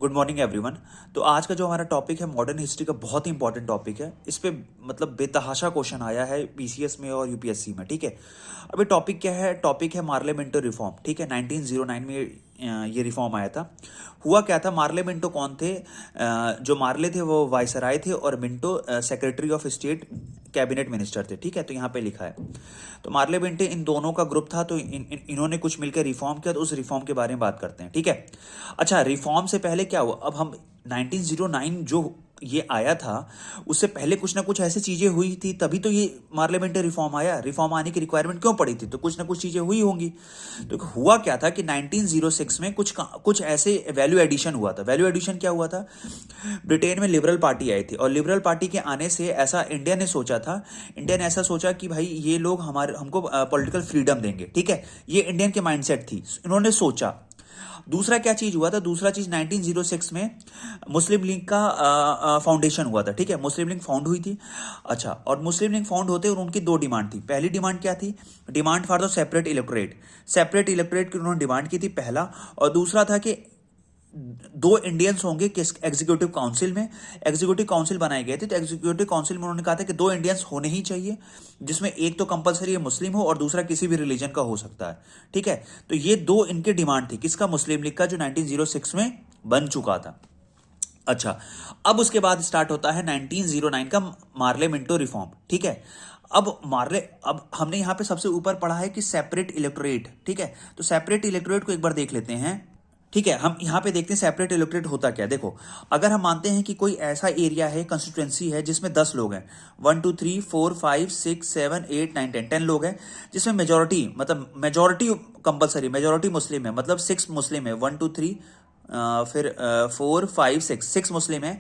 Good morning everyone. तो आज का जो हमारा टॉपिक है मॉडर्न हिस्ट्री का बहुत ही इंपॉर्टेंट टॉपिक है। इस पे मतलब बेतहाशा क्वेश्चन आया है पीसीएस में और यूपीएससी में। ठीक है, अभी टॉपिक क्या है? टॉपिक है मार्लेमेंटो रिफॉर्म। ठीक है, 1909 में ये रिफॉर्म आया था। हुआ क्या था? मार्ले मिंटो कौन थे? जो मार्ले थे वो वायसराय थे और Minto secretary of state cabinet minister थे। ठीक है, तो यहाँ पे लिखा है। तो मार्ले मिंटो इन दोनों का ग्रुप था। तो इन्होंने कुछ मिलकर रिफॉर्म किया। तो उस रिफॉर्म के बारे में बात करते हैं। ठीक है, अच्छा, रिफॉर्म से पहले क्या हुआ? अब हम 1909 जो ये आया था उससे पहले कुछ ना कुछ ऐसी चीजें हुई थी, तभी तो ये पार्लियामेंट्री रिफॉर्म आया। रिफॉर्म आने की रिक्वायरमेंट क्यों पड़ी थी? तो कुछ ना कुछ चीजें हुई होंगी। तो हुआ क्या था कि 1906 में कुछ ऐसे वैल्यू एडिशन हुआ था। वैल्यू एडिशन क्या हुआ था? ब्रिटेन में लिबरल पार्टी आई थी और लिबरल पार्टी के आने से ऐसा इंडिया ने सोचा था। इंडिया ने ऐसा सोचा कि भाई ये लोग हमको पॉलिटिकल फ्रीडम देंगे। ठीक है, ये इंडियन के माइंडसेट थी, इन्होंने सोचा। दूसरा क्या चीज हुआ था? दूसरा चीज 1906 में मुस्लिम लीग का फाउंडेशन हुआ था। ठीक है, मुस्लिम लीग फाउंड हुई थी। अच्छा, और मुस्लिम लीग फाउंड होते और उनकी दो डिमांड थी। पहली डिमांड क्या थी? Demand for the separate electorate. Separate electorate की उन्होंने डिमांड की थी, पहला। और दूसरा था कि दो इंडियंस होंगे किस एग्जीक्यूटिव काउंसिल में। एग्जीक्यूटिव काउंसिल बनाए गए थे। तो एग्जीक्यूटिव काउंसिल में उन्होंने कहा था कि दो इंडियंस होने ही चाहिए, जिसमें एक तो कंपलसरी मुस्लिम हो और दूसरा किसी भी रिलीजन का हो सकता है। ठीक है, तो ये दो इनकी डिमांड थी। किसका? मुस्लिम लीग का, जो 1906 में बन चुका था। अच्छा, अब उसके बाद स्टार्ट होता है 1909 का मार्ले मिंटो रिफॉर्म। ठीक है, अब हमने यहां पे सबसे ऊपर पढ़ा है कि सेपरेट इलेक्टोरेट। ठीक है, तो सेपरेट इलेक्टोरेट को एक बार देख लेते हैं। ठीक है, हम यहां पे देखते हैं सेपरेट इलेक्टोरेट होता क्या। देखो, अगर हम मानते हैं कि कोई ऐसा एरिया है, कंस्टिट्यूएंसी है, जिसमें 10 लोग हैं, 1 2 3 4 5 6 7 8 9 10 लोग हैं, जिसमें मेजोरिटी मतलब मेजोरिटी कंपलसरी, मेजोरिटी मुस्लिम है, मतलब 6 मुस्लिम है, 1 2 3 फिर 4 5 6 मुस्लिम है।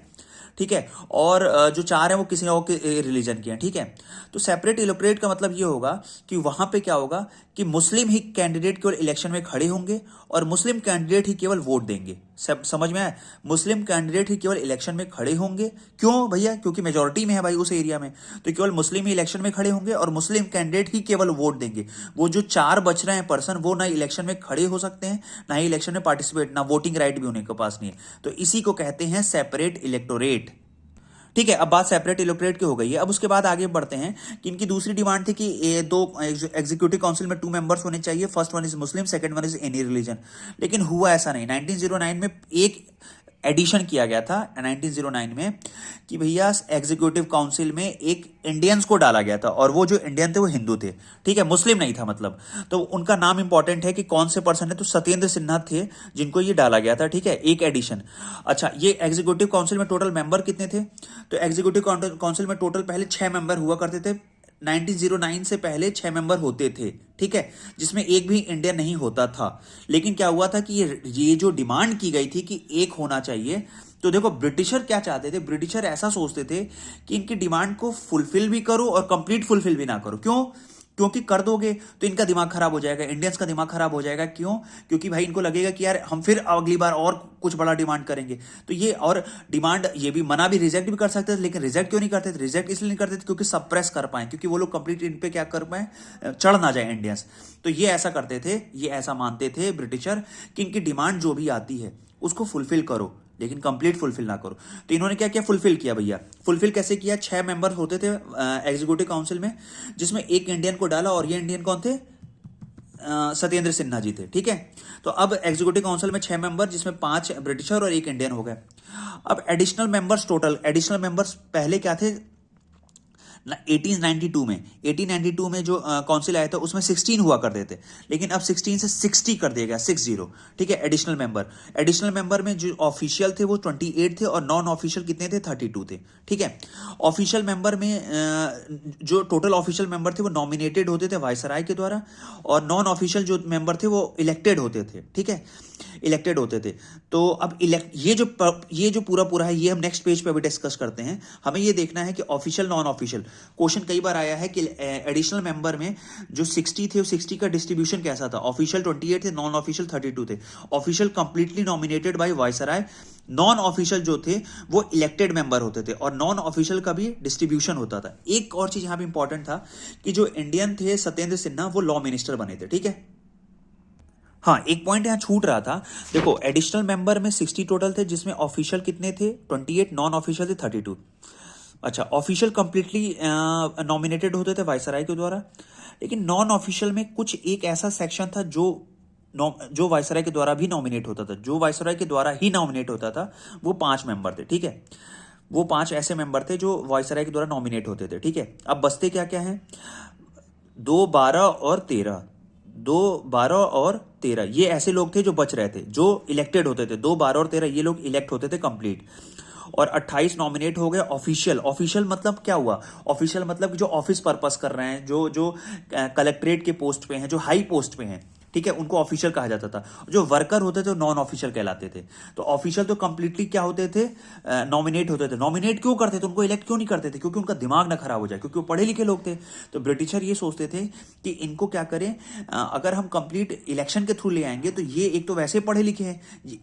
ठीक है, और जो चार है वो किसी और के रिलीजन के हैं। ठीक है, तो सेपरेट इलेक्टोरेट का मतलब ये होगा कि वहां पे क्या होगा कि मुस्लिम ही कैंडिडेट केवल इलेक्शन में खड़े होंगे और मुस्लिम कैंडिडेट ही केवल वोट देंगे। सब समझ में आया? मुस्लिम कैंडिडेट ही केवल इलेक्शन में खड़े होंगे। क्यों भैया? क्योंकि मेजोरिटी में है भाई उस एरिया में, तो केवल मुस्लिम ही इलेक्शन में खड़े होंगे और मुस्लिम कैंडिडेट ही केवल वोट देंगे। वो जो चार बच रहे हैं पर्सन, वो ना इलेक्शन में खड़े हो सकते हैं, ना ही इलेक्शन में पार्टिसिपेट, ना वोटिंग राइट भी उनके पास नहीं है। तो इसी को कहते हैं सेपरेट इलेक्टोरेट। ठीक है, अब बात सेपरेट इलेक्टोरेट की हो गई है। अब उसके बाद आगे बढ़ते हैं कि इनकी दूसरी डिमांड थी कि ये दो एग्जीक्यूटिव काउंसिल में 2 मेंबर्स होने चाहिए। First one is Muslim, second one is any religion. लेकिन हुआ ऐसा नहीं। 1909 में एक एडिशन किया गया था 1909 में कि भैया एग्जीक्यूटिव काउंसिल में एक इंडियंस को डाला गया था और वो जो इंडियन थे वो हिंदू थे। ठीक है, मुस्लिम नहीं था मतलब। तो उनका नाम इंपॉर्टेंट है कि कौन से पर्सन है, तो सत्येंद्र सिन्हा थे जिनको ये डाला गया था। ठीक है, एक एडिशन। अच्छा, ये एग्जीक्यूटिव काउंसिल में टोटल मेंबर कितने थे? तो एग्जीक्यूटिव काउंसिल में टोटल पहले 6 मेंबर हुआ करते थे। 1909 से पहले 6 मेंबर होते थे। ठीक है, जिसमें एक भी इंडियन नहीं होता था। लेकिन क्या हुआ था कि ये जो डिमांड की गई थी कि एक होना चाहिए, तो देखो ब्रिटिशर क्या चाहते थे। ब्रिटिशर ऐसा सोचते थे कि इनकी डिमांड को फुलफिल भी करो और कंप्लीट फुलफिल भी ना करो। क्यों? क्योंकि कर दोगे तो इनका दिमाग खराब हो जाएगा, इंडियंस का दिमाग खराब हो जाएगा। क्यों? क्योंकि भाई इनको लगेगा कि यार हम फिर अगली बार और कुछ बड़ा डिमांड करेंगे। तो ये और डिमांड ये भी मना भी रिजेक्ट भी कर सकते थे। लेकिन रिजेक्ट क्यों नहीं करते थे? रिजेक्ट इसलिए नहीं करते थे क्योंकि सप्रेस कर पाए, क्योंकि वो लोग कंप्लीट इन पे क्या कर पाए, चढ़ ना जाए इंडियंस। तो ये ऐसा करते थे, ये ऐसा मानते थे ब्रिटिशर कि इनकी डिमांड जो भी आती है उसको फुलफिल करो, लेकिन कंप्लीट फुलफिल ना करो। तो इन्होंने क्या किया? फुलफिल किया भैया। फुलफिल कैसे किया? 6 मेंबर होते थे एग्जीक्यूटिव काउंसिल में, जिसमें एक इंडियन को डाला और ये इंडियन कौन थे? सत्येंद्र सिन्हा जी थे। ठीक है, तो अब एग्जीक्यूटिव काउंसिल में 6 मेंबर, जिसमें 5 ब्रिटिशर और एक इंडियन हो गए। अब additional members, total additional members पहले क्या थे? 1892 में जो काउंसिल आया था उसमें 16 हुआ करते थे। लेकिन अब 16 से 60 कर दिया गया, 60। ठीक है, एडिशनल मेंबर में जो ऑफिशियल थे वो 28 थे और नॉन ऑफिशियल कितने थे? 32 थे। ठीक है, ऑफिशियल मेंबर में जो टोटल ऑफिशियल मेंबर थे वो नॉमिनेटेड होते थे वायसराय के द्वारा, और नॉन ऑफिशियल जो मेंबर थे वो इलेक्टेड होते थे। ठीक है, इलेक्टेड होते थे। तो अब ये जो पूरा है, ये हम नेक्स्ट पेज पे अभी डिस्कस करते हैं। हमें ये देखना है कि ऑफिशियल नॉन ऑफिशियल। क्वेश्चन कई बार आया है कि एडिशनल मेंबर में जो 60 थे, 60 का डिस्ट्रीब्यूशन कैसा था? ऑफिशियल 28 थे, नॉन ऑफिशियल 32 थे। Official completely nominated by viceroy, non official जो थे वो इलेक्टेड मेंबर होते थे, और नॉन ऑफिशियल का भी डिस्ट्रीब्यूशन होता था। एक और चीज यहां पे इंपॉर्टेंट था कि जो इंडियन थे सत्येंद्र सिन्हा, वो लॉ मिनिस्टर बने थे। ठीक है, हाँ, एक पॉइंट यहाँ छूट रहा था। देखो एडिशनल मेंबर में 60 टोटल थे, जिसमें ऑफिशियल कितने थे 28, नॉन ऑफिशियल थे 32। अच्छा, ऑफिशियल कंप्लीटली नॉमिनेटेड होते थे वायसराय के द्वारा, लेकिन नॉन ऑफिशियल में कुछ एक ऐसा सेक्शन था जो वायसराय के द्वारा भी नॉमिनेट होता था, जो वायसराय के द्वारा ही नॉमिनेट होता था। वो 5 मेंबर थे, ठीक है। वो 5 ऐसे मेंबर थे जो वायसराय के द्वारा नॉमिनेट होते थे, ठीक है। अब बचते क्या क्या हैं, 2, 12 और 13। 2, 12 और 13 ये ऐसे लोग थे जो बच रहे थे, जो इलेक्टेड होते थे। 2, 12 और 13 ये लोग इलेक्ट होते थे कंप्लीट। और 28 नॉमिनेट हो गए ऑफिशियल। ऑफिशियल मतलब क्या हुआ, ऑफिशियल मतलब कि जो ऑफिस पर्पस कर रहे हैं, जो जो कलेक्ट्रेट के पोस्ट पे हैं, जो हाई पोस्ट पे हैं, ठीक है, उनको ऑफिशियल कहा जाता था। जो वर्कर होते थे नॉन ऑफिशियल कहलाते थे। तो ऑफिशियल तो कंप्लीटली क्या होते थे, नॉमिनेट होते थे। नॉमिनेट क्यों करते थे, उनको इलेक्ट क्यों नहीं करते थे, क्योंकि उनका दिमाग ना खराब हो जाए, क्योंकि वो पढ़े लिखे लोग थे। तो ब्रिटिशर ये सोचते थे कि इनको क्या करें, अगर हम कंप्लीट इलेक्शन के थ्रू ले आएंगे तो ये एक तो वैसे पढ़े लिखे हैं,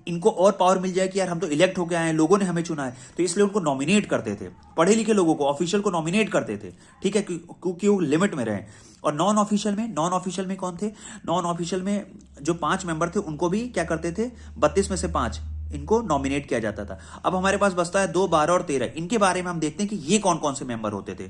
इनको और पावर मिल जाए कि यार हम तो इलेक्ट होकर आए हैं, लोगों ने हमें चुना है। तो इसलिए उनको नॉमिनेट करते थे, पढ़े लिखे लोगों को, ऑफिशियल को नॉमिनेट करते थे, ठीक है, क्योंकि वो लिमिट में रहे। और नॉन ऑफिशियल में कौन थे, नॉन ऑफिशियल में जो 5 मेंबर थे उनको भी क्या करते थे, 32 में से 5 इनको नॉमिनेट किया जाता था। अब हमारे पास बचता है 2, 12 और 13। इनके बारे में हम देखते हैं कि ये कौन कौन से मेंबर होते थे।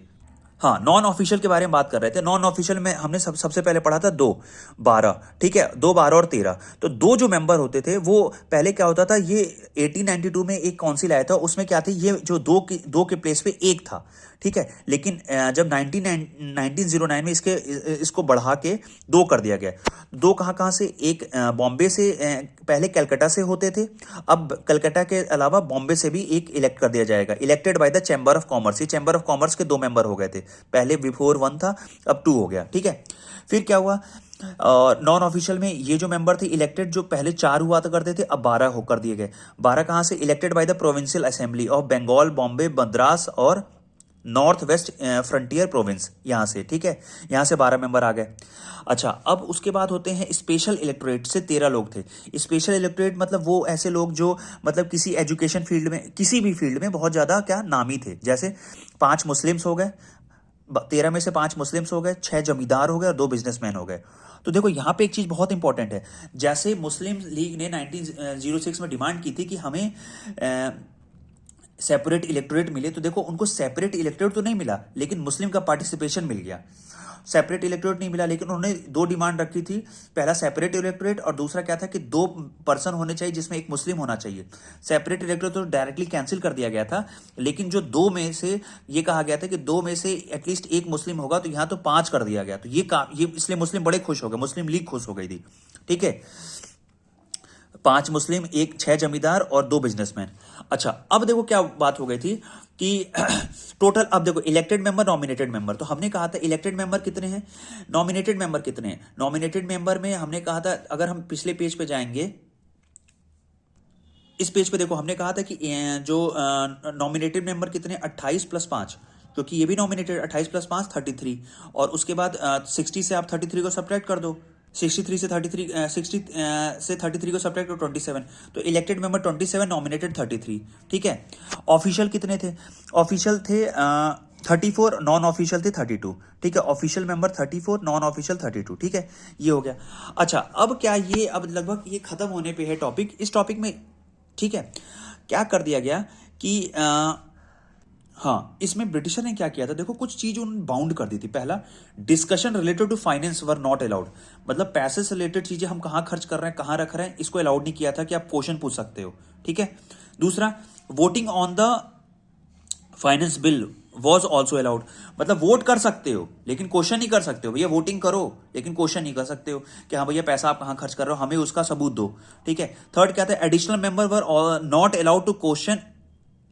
हाँ, नॉन ऑफिशियल के बारे में बात कर रहे थे। नॉन ऑफिशियल में हमने सबसे पहले पढ़ा था 2, 12, ठीक है, 2, 12 और 13। तो 2 जो मेंबर होते थे वो पहले क्या होता था, ये 1892 में एक काउंसिल आया था, उसमें क्या थी, ये जो 2 के प्लेस पे 1 था, ठीक है। लेकिन जब 1909 में इसको बढ़ा के 2 कर दिया गया। 2 कहाँ कहाँ से, एक बॉम्बे से, पहले कलकत्ता से होते थे, अब कलकत्ता के अलावा बॉम्बे से भी एक इलेक्ट कर दिया जाएगा, elected by the chamber of commerce. ये चैम्बर ऑफ कॉमर्स के 2 मेंबर हो गए थे, पहले बिफोर 1 था, अब 2 हो गया, ठीक है। फिर क्या हुआ, नॉन ऑफिशियल में ये जो मेंबर थे इलेक्टेड, जो पहले 4 हुआ करते थे, अब 12 होकर दिए गए। 12 कहाँ से, elected by the provincial assembly of Bengal, Bombay, Madras और नॉर्थ वेस्ट फ्रंटियर प्रोविंस, यहां से, ठीक है, यहां से 12 मेंबर आ गए। अच्छा, अब उसके बाद होते हैं स्पेशल इलेक्टोरेट से 13 लोग थे। स्पेशल इलेक्टोरेट मतलब वो ऐसे लोग जो मतलब किसी एजुकेशन फील्ड में, किसी भी फील्ड में बहुत ज्यादा क्या नामी थे। जैसे 5 मुस्लिम्स हो गए, 13 में से 5 मुस्लिम्स हो गए, 6 जमींदार हो गए और 2 बिजनेसमैन हो गए। तो देखो यहाँ पे एक चीज बहुत इंपॉर्टेंट है। जैसे मुस्लिम लीग ने 1906 में डिमांड की थी कि हमें सेपरेट इलेक्टोरेट मिले, तो देखो उनको सेपरेट इलेक्टोरेट तो नहीं मिला, लेकिन मुस्लिम का पार्टिसिपेशन मिल गया। सेपरेट इलेक्टोरेट नहीं मिला, लेकिन उन्होंने 2 डिमांड रखी थी। पहला सेपरेट इलेक्टोरेट, और दूसरा क्या था कि 2 पर्सन होने चाहिए जिसमें एक मुस्लिम होना चाहिए। सेपरेट इलेक्टोरेट तो डायरेक्टली कैंसिल कर दिया गया था, लेकिन जो 2 में से ये कहा गया था कि 2 में से एटलीस्ट एक मुस्लिम होगा, तो यहां तो 5 कर दिया गया। तो ये इसलिए मुस्लिम बड़े खुश हो गए, मुस्लिम लीग खुश हो गई थी, ठीक है। 5 मुस्लिम, 6 जमींदार और 2 बिजनेसमैन। अच्छा, अब देखो क्या बात हो गई थी कि टोटल, अब देखो इलेक्टेड मेंबर, नॉमिनेटेड मेंबर। तो हमने कहा था इलेक्टेड मेंबर कितने हैं, नॉमिनेटेड मेंबर कितने हैं। नॉमिनेटेड मेंबर में हमने कहा था, अगर हम पिछले पेज पे जाएंगे, इस पेज पे देखो हमने कहा था कि जो नॉमिनेटेड मेंबर कितने, 28 + 5, क्योंकि ये भी नॉमिनेटेड, 28 + 5 33। और उसके बाद 60 से आप 33 को सब्ट्रैक्ट कर दो, 63 से 33, 60 से 33 को सब्ट्रैक्ट करो, 27। तो इलेक्टेड मेंबर 27, नॉमिनेटेड 33, ठीक है। ऑफिशियल कितने थे, ऑफिशियल थे 34, नॉन ऑफिशियल थे 32, ठीक है। ऑफिशियल मेंबर 34, नॉन ऑफिशियल 32, ठीक है, ये हो गया। अच्छा, अब क्या, ये अब लगभग ये खत्म होने पे है टॉपिक। इस टॉपिक में, ठीक है, क्या कर दिया गया कि हाँ, इसमें ब्रिटिशर ने क्या किया था, देखो कुछ चीज उन्होंने बाउंड कर दी थी। पहला, discussion related to finance were not allowed, मतलब पैसे से रिलेटेड चीजें हम कहाँ खर्च कर रहे हैं, कहाँ रख रहे हैं, इसको अलाउड नहीं किया था कि आप क्वेश्चन पूछ सकते हो, ठीक है। दूसरा, voting on the finance bill was also allowed, मतलब वोट कर सकते हो लेकिन क्वेश्चन नहीं कर सकते हो। भैया वोटिंग करो लेकिन क्वेश्चन नहीं कर सकते हो कि हाँ भैया पैसा आप कहाँ खर्च कर रहे हो, हमें उसका सबूत दो, ठीक है। थर्ड क्या था, additional member were not allowed to question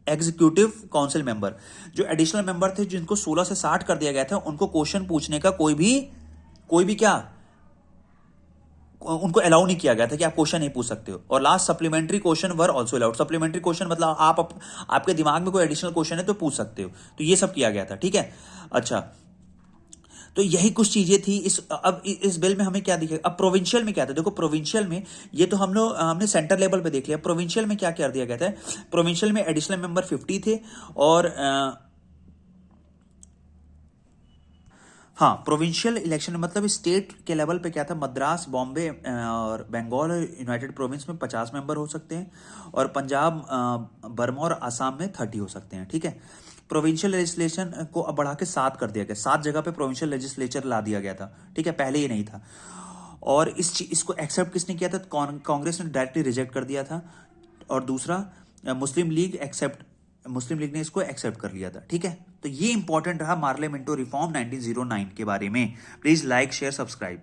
executive council member. जो एडिशनल मेंबर थे जिनको 16 से 60 कर दिया गया था, उनको क्वेश्चन पूछने का कोई भी क्या, उनको अलाउ नहीं किया गया था कि आप क्वेश्चन नहीं पूछ सकते हो। और last, supplementary question were also allowed. Supplementary question मतलब आपके दिमाग में कोई एडिशनल क्वेश्चन है तो पूछ सकते हो, तो ये सब किया गया था, ठीक है। अच्छा, तो यही कुछ चीजें थी अब इस बिल में हमें क्या दिखेगा। अब प्रोविंशियल में क्या था, देखो प्रोविंशियल में ये तो हमने सेंटर लेवल पे देख लिया। प्रोविंशियल में क्या कर दिया गया था, प्रोविंशियल में एडिशनल मेंबर 50 थे, और हाँ, प्रोविंशियल इलेक्शन मतलब स्टेट के लेवल पे क्या था, मद्रास, बॉम्बे और बंगाल और यूनाइटेड प्रोविंस में 50 मेंबर हो सकते हैं, और पंजाब, बर्मा और आसाम में 30 हो सकते हैं, ठीक है। प्रोविंशियल लेजिस्लेशन को अब बढ़ा के 7 कर दिया गया, 7 जगह पे प्रोविंशियल लेजिस्लेचर ला दिया गया था, ठीक है, पहले ये नहीं था। और इसको एक्सेप्ट किसने किया था, कांग्रेस ने डायरेक्टली रिजेक्ट कर दिया था, और दूसरा मुस्लिम लीग ने इसको एक्सेप्ट कर लिया था, ठीक है। तो ये इंपॉर्टेंट रहा मार्ले मिंटो रिफॉर्म 1909 के बारे में। Please like share subscribe.